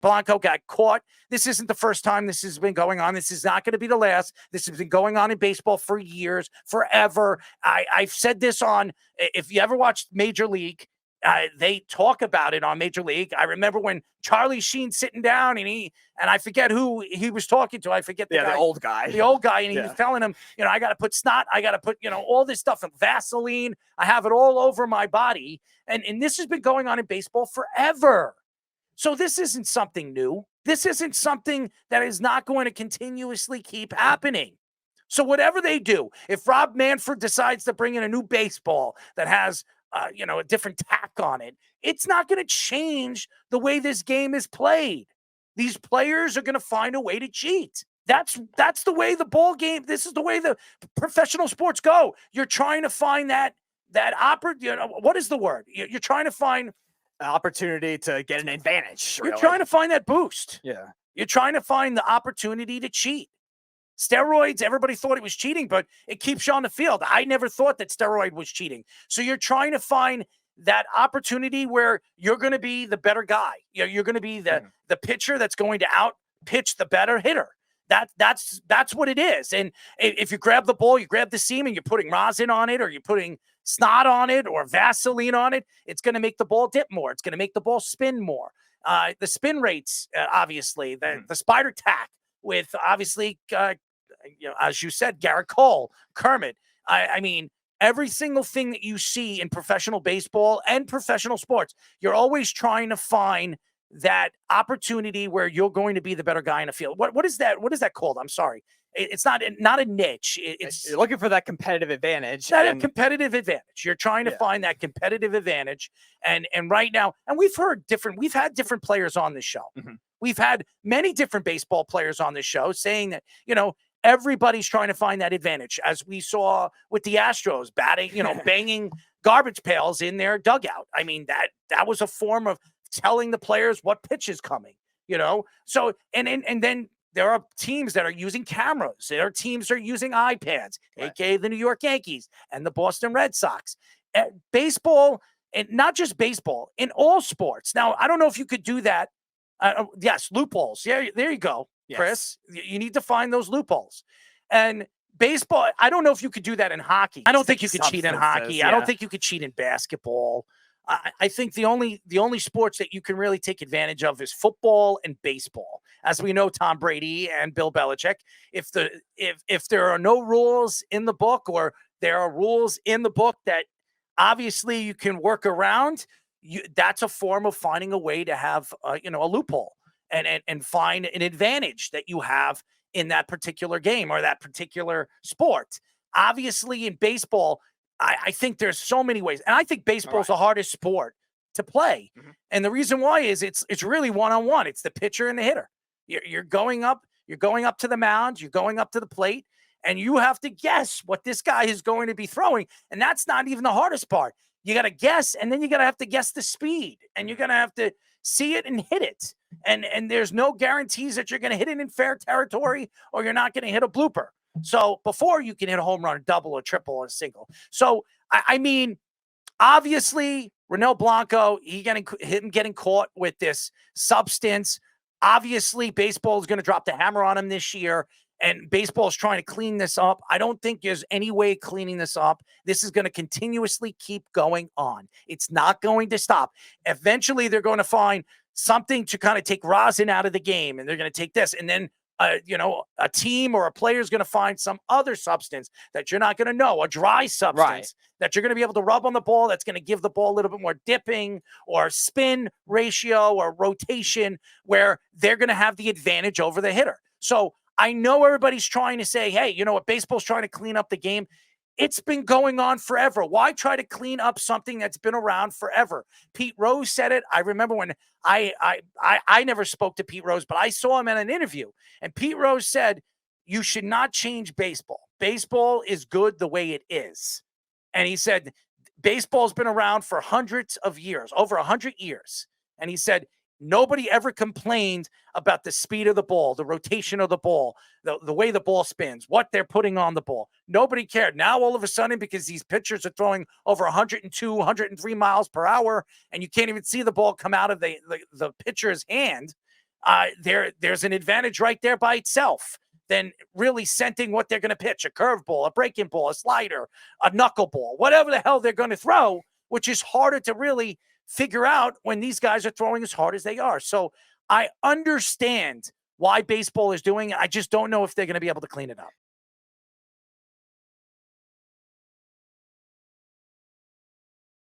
Blanco got caught. This isn't the first time this has been going on. This is not going to be the last. This has been going on in baseball for years, forever. I've said this on, if you ever watched Major League, they talk about it on Major League. I remember when Charlie Sheen sitting down and I forget who he was talking to. I forget the guy. The old guy. The old guy. And he was telling him, I got to put snot. I got to put, all this stuff and Vaseline. I have it all over my body. And this has been going on in baseball forever. So this isn't something new. This isn't something that is not going to continuously keep happening. So whatever they do, if Rob Manfred decides to bring in a new baseball that has, a different tack on it, it's not going to change the way this game is played. These players are going to find a way to cheat. That's the way the ball game, this is the way the professional sports go. You're trying to find that what is the word? You're trying to find opportunity to get an advantage. You're trying to find that boost. Yeah. You're trying to find the opportunity to cheat. Steroids, everybody thought it was cheating, but it keeps you on the field. I never thought that steroid was cheating. So you're trying to find that opportunity where you're going to be the better guy. You're going to be the pitcher that's going to out pitch the better hitter. That's what it is. And if you grab the ball, you grab the seam and you're putting rosin on it, or you're putting snot on it or Vaseline on it, it's going to make the ball dip more. It's going to make the ball spin more. The spin rates, obviously, the spider tack with, obviously, as you said, Garrett Cole, Kermit. I mean, every single thing that you see in professional baseball and professional sports, you're always trying to find that opportunity where you're going to be the better guy in the field. What is that? What is that called? I'm sorry. It's not a niche. You're looking for that competitive advantage. A competitive advantage. You're trying to find that competitive advantage. And right now, and we've had different players on this show. Mm-hmm. We've had many different baseball players on this show saying that, everybody's trying to find that advantage, as we saw with the Astros batting, banging garbage pails in their dugout. I mean, that was a form of telling the players what pitch is coming, So, and then there are teams that are using cameras. There are teams that are using iPads, aka the New York Yankees and the Boston Red Sox. Baseball, and not just baseball, in all sports. Now, I don't know if you could do that. Yes, loopholes. Yeah, there you go, Chris. Yes. You need to find those loopholes. And baseball, I don't know if you could do that in hockey. I don't think you could cheat in hockey. Yeah. I don't think you could cheat in basketball. I think the only sports that you can really take advantage of is football and baseball. As we know, Tom Brady and Bill Belichick, if there are no rules in the book, or there are rules in the book that obviously you can work around, that's a form of finding a way to have a loophole and find an advantage that you have in that particular game or that particular sport. Obviously, in baseball, I think there's so many ways. And I think baseball is the hardest sport to play. Mm-hmm. And the reason why is it's really one-on-one. It's the pitcher and the hitter. You're going up to the mound, you're going up to the plate, and you have to guess what this guy is going to be throwing. And that's not even the hardest part. You got to guess, and then you got to have to guess the speed, and you're going to have to see it and hit it. And there's no guarantees that you're going to hit it in fair territory, or you're not going to hit a blooper. So before you can hit a home run, a double, a triple, or a single. So, I mean, obviously, Ronel Blanco, getting caught with this substance. Obviously, baseball is going to drop the hammer on him this year, and baseball is trying to clean this up. I don't think there's any way of cleaning this up. This is going to continuously keep going on. It's not going to stop. Eventually, they're going to find something to kind of take rosin out of the game, and they're going to take this, and then a team or a player is going to find some other substance that you're not going to know, a dry substance that you're going to be able to rub on the ball that's going to give the ball a little bit more dipping or spin ratio or rotation, where they're going to have the advantage over the hitter. So I know everybody's trying to say, hey, you know what, baseball's trying to clean up the game. It's been going on forever. Why try to clean up something that's been around forever? Pete Rose said it. I remember when I never spoke to Pete Rose, but I saw him in an interview. And Pete Rose said, you should not change baseball. Baseball is good the way it is. And he said, baseball's been around for hundreds of years, over 100 years. And he said, nobody ever complained about the speed of the ball, the rotation of the ball, the way the ball spins, what they're putting on the ball. Nobody cared. Now, all of a sudden, because these pitchers are throwing over 102, 103 miles per hour, and you can't even see the ball come out of the pitcher's hand, there's an advantage right there by itself than really scenting what they're going to pitch, a curveball, a breaking ball, a slider, a knuckleball, whatever the hell they're going to throw, which is harder to really figure out when these guys are throwing as hard as they are. So I understand why baseball is doing it. I just don't know if they're going to be able to clean it up.